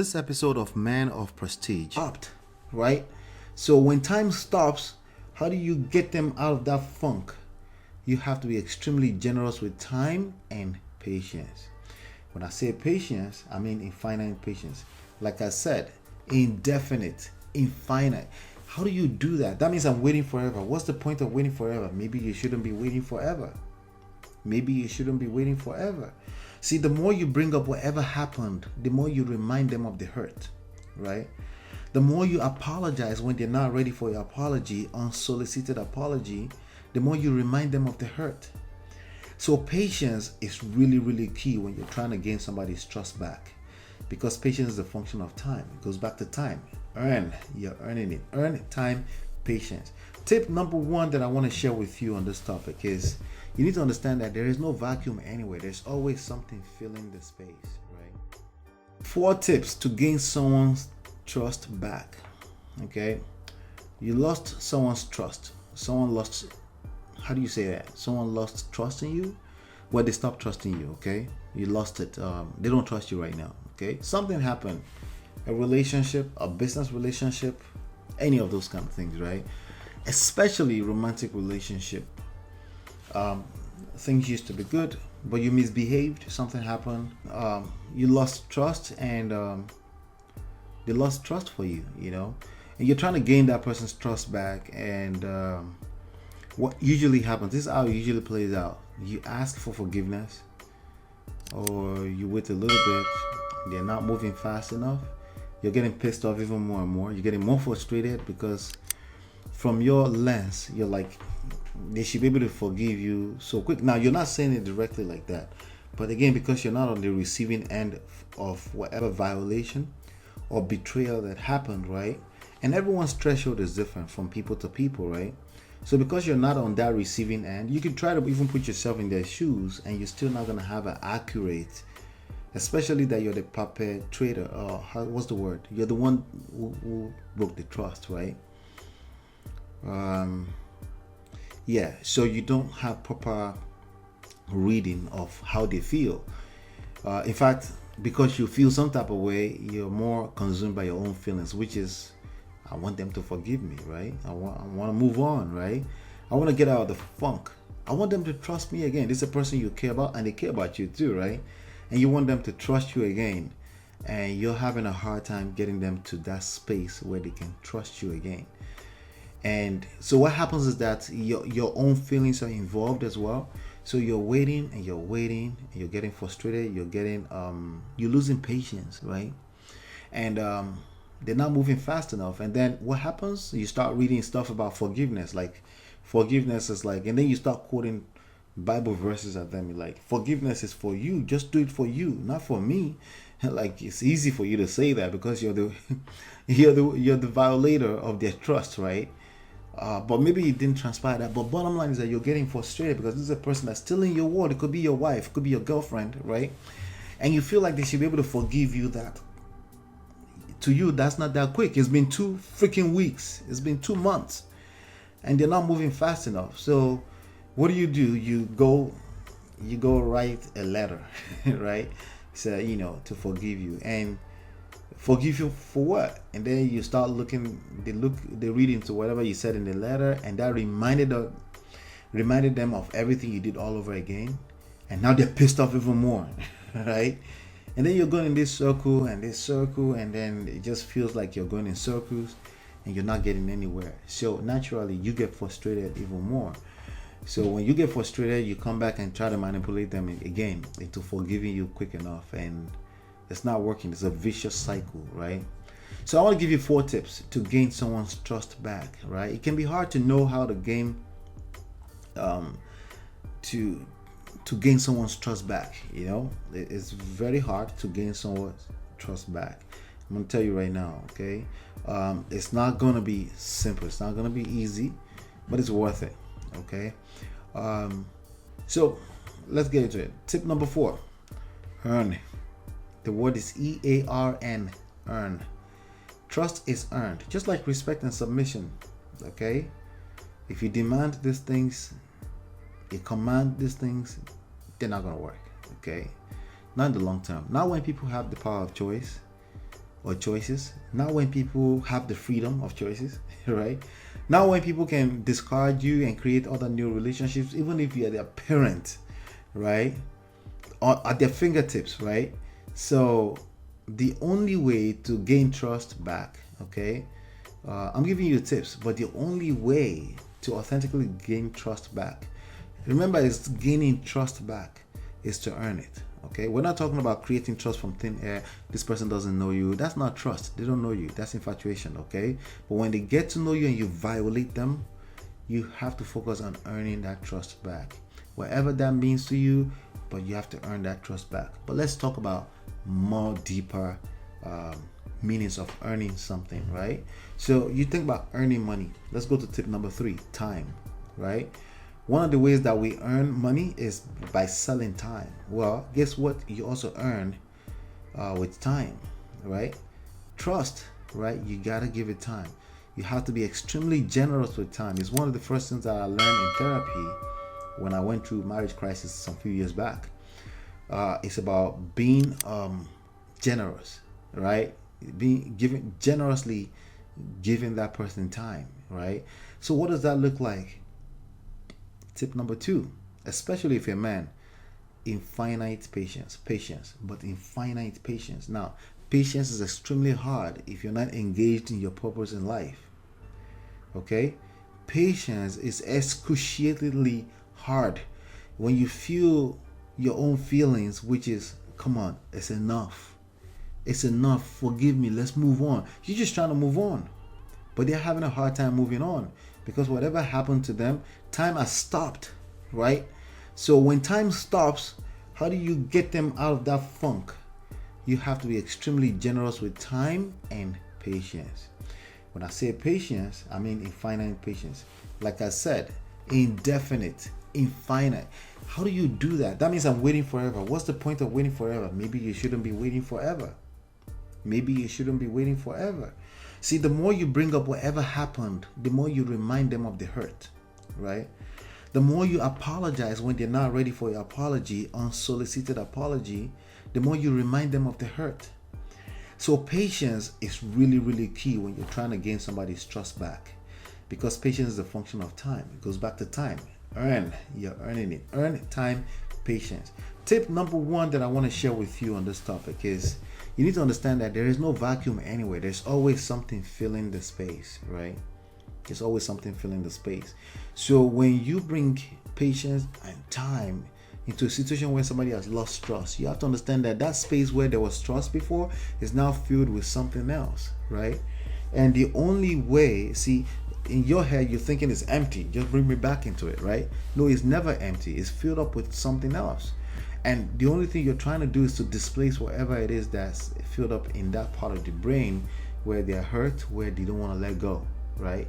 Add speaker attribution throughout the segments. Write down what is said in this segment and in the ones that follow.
Speaker 1: This episode of Man of Prestige stopped, right? So when time stops, how do you get them out of that funk? You have to be extremely generous with time and patience. When I say patience, I mean infinite patience. Like I said, indefinite, infinite. How do you do that? That means I'm waiting forever. What's the point of waiting forever? Maybe you shouldn't be waiting forever. Maybe you shouldn't be waiting forever. See, the more you bring up whatever happened, the more you remind them of the hurt, right? The more you apologize when they're not ready for your apology, unsolicited apology, the more you remind them of the hurt. So patience is really, really key when you're trying to gain somebody's trust back, because patience is a function of time. It goes back to time. You're earning it. Earn time, patience. Tip number one that I want to share with you on this topic is you need to understand that there is no vacuum anywhere. There's always something filling the space, right? 4 tips to gain someone's trust back. Okay? You lost someone's trust. Someone lost, how do you say that? Someone lost trust in you? Well, they stopped trusting you, okay? You lost it. They don't trust you right now, okay? Something happened. A relationship, a business relationship, any of those kind of things, right? Especially romantic relationship. Things used to be good, but you misbehaved. Something happened. You lost trust, and they lost trust for you. And you're trying to gain that person's trust back. And what usually happens? This is how it usually plays out. You ask for forgiveness, or you wait a little bit. They're not moving fast enough. You're getting pissed off even more and more. You're getting more frustrated because from your lens, you're like, they should be able to forgive you so quick. Now, you're not saying it directly like that. But again, because you're not on the receiving end of whatever violation or betrayal that happened, right? And everyone's threshold is different from people to people, right? So because you're not on that receiving end, you can try to even put yourself in their shoes and you're still not going to have an accurate, especially that you're the perpetrator, or what's the word? You're the one who broke the trust, right? So you don't have proper reading of how they feel. In fact, because you feel some type of way, you're more consumed by your own feelings, which is, I want them to forgive me, right? I want to move on, right? I want to get out of the funk. I want them to trust me again. This is a person you care about, and they care about you too, right? And you want them to trust you again, and you're having a hard time getting them to that space where they can trust you again. And so what happens is that your own feelings are involved as well. So you're waiting and you're waiting and you're getting frustrated. You're losing patience, right? And they're not moving fast enough. And then what happens? You start reading stuff about forgiveness. Like forgiveness is like, and then you start quoting Bible verses at them. You're like, forgiveness is for you. Just do it for you, not for me. Like, it's easy for you to say that because you're the you're the violator of their trust, right? But maybe it didn't transpire that. But bottom line is that you're getting frustrated because this is a person that's still in your world. It could be your wife, it could be your girlfriend, right? And you feel like they should be able to forgive you that. To you, that's not that quick. It's been 2 freaking weeks. It's been 2 months. And they're not moving fast enough. So what do? You go write a letter, right? So, to forgive you. And forgive you for what? And then you start they read into whatever you said in the letter, and that reminded them of everything you did all over again, and now they're pissed off even more. Right? And then you're going in this circle, and then it just feels like you're going in circles and you're not getting anywhere. So naturally you get frustrated even more. So when you get frustrated, you come back and try to manipulate them again into forgiving you quick enough, and it's not working. It's a vicious cycle, right? So I want to give you 4 tips to gain someone's trust back, right? It can be hard to know how to gain to gain someone's trust back. It's very hard to gain someone's trust back. I'm going to tell you right now, okay? It's not going to be simple. It's not going to be easy, but it's worth it, okay? So let's get into it. Tip number 4, earn. The word is EARN, earn. Trust is earned, just like respect and submission, okay? If you demand these things, you command these things, they're not going to work, okay? Not in the long term. Not when people have the power of choice. or choices. Not when people have the freedom of choices, right? Not when people can discard you and create other new relationships, even if you're their parent, right? Or at their fingertips, right? So the only way to gain trust back, okay? I'm giving you tips, but the only way to authentically gain trust back, remember, is gaining trust back is to earn it. Okay, we're not talking about creating trust from thin air. This person doesn't know you. That's not trust. They don't know you. That's infatuation. Okay, but when they get to know you and you violate them, you have to focus on earning that trust back, whatever that means to you. But you have to earn that trust back. But let's talk about more deeper meanings of earning something, right? So you think about earning money. Let's go to tip number 3: time, right? One of the ways that we earn money is by selling time. Well, guess what? You also earn with time, right? Trust, right? You gotta give it time. You have to be extremely generous with time. It's one of the first things that I learned in therapy when I went through marriage crisis some few years back. It's about being generous, right? Being given generously, giving that person time, right? So what does that look like? Tip number 2, especially if you're a man: infinite patience. But infinite patience. Now, patience is extremely hard if you're not engaged in your purpose in life. Okay? Patience is excruciatingly hard when you feel your own feelings, which is, come on, it's enough. It's enough. Forgive me. Let's move on. You're just trying to move on. But they're having a hard time moving on because whatever happened to them, time has stopped, right? So when time stops, how do you get them out of that funk? You have to be extremely generous with time and patience. When I say patience, I mean infinite patience. Like I said, indefinite, infinite. How do you do that? That means I'm waiting forever. What's the point of waiting forever? Maybe you shouldn't be waiting forever. Maybe you shouldn't be waiting forever. See, the more you bring up whatever happened, the more you remind them of the hurt, right? The more you apologize when they're not ready for your apology, unsolicited apology, the more you remind them of the hurt. So patience is really, really key when you're trying to gain somebody's trust back, because patience is a function of time. It goes back to time. You're earning it. Earn time, patience. Tip number 1 that I want to share with you on this topic is you need to understand that there is no vacuum anywhere. There's always something filling the space, right? There's always something filling the space. So when you bring patience and time into a situation where somebody has lost trust, you have to understand that that space where there was trust before is now filled with something else, right? And the only way, see, in your head you're thinking it's empty, just bring me back into it, right? No, it's never empty. It's filled up with something else. And the only thing you're trying to do is to displace whatever it is that's filled up in that part of the brain where they're hurt, where they don't want to let go, right?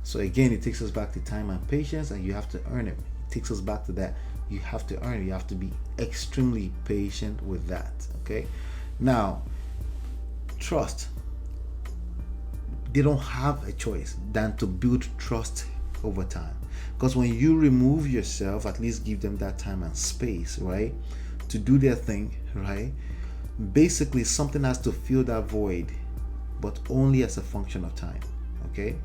Speaker 1: So again, it takes us back to time and patience, and you have to earn it. It takes us back to that. You have to earn it. You have to be extremely patient with that, okay? Now, trust. They don't have a choice than to build trust over time. Because when you remove yourself, at least give them that time and space, right, to do their thing, right? Basically, something has to fill that void, but only as a function of time, okay?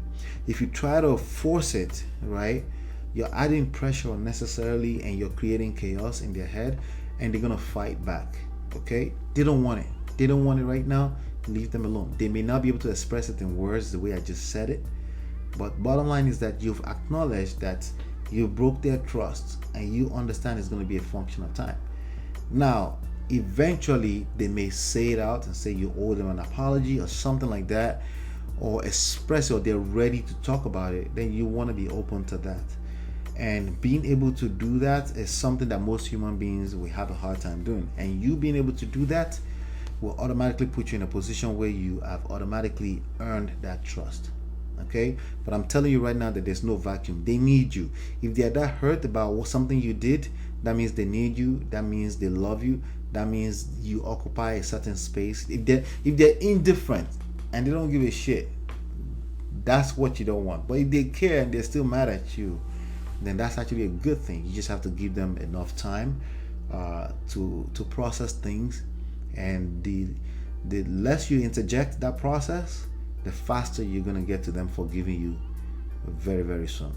Speaker 1: If you try to force it, right, you're adding pressure unnecessarily and you're creating chaos in their head, and they're gonna fight back, okay? They don't want it. They don't want it right now. Leave them alone. They may not be able to express it in words the way I just said it, but bottom line is that you've acknowledged that you broke their trust and you understand it's going to be a function of time. Now, eventually they may say it out and say you owe them an apology or something like that, or express it, or they're ready to talk about it. Then you want to be open to that. And being able to do that is something that most human beings will have a hard time doing. And you being able to do that will automatically put you in a position where you have automatically earned that trust. Okay, but I'm telling you right now that there's no vacuum. They need you. If they're that hurt about something you did, that means they need you. That means they love you. That means you occupy a certain space. If they're indifferent and they don't give a shit, that's what you don't want. But if they care and they're still mad at you, then that's actually a good thing. You just have to give them enough time to process things, and the less you interject that process, the faster you're going to get to them forgiving you very, very soon.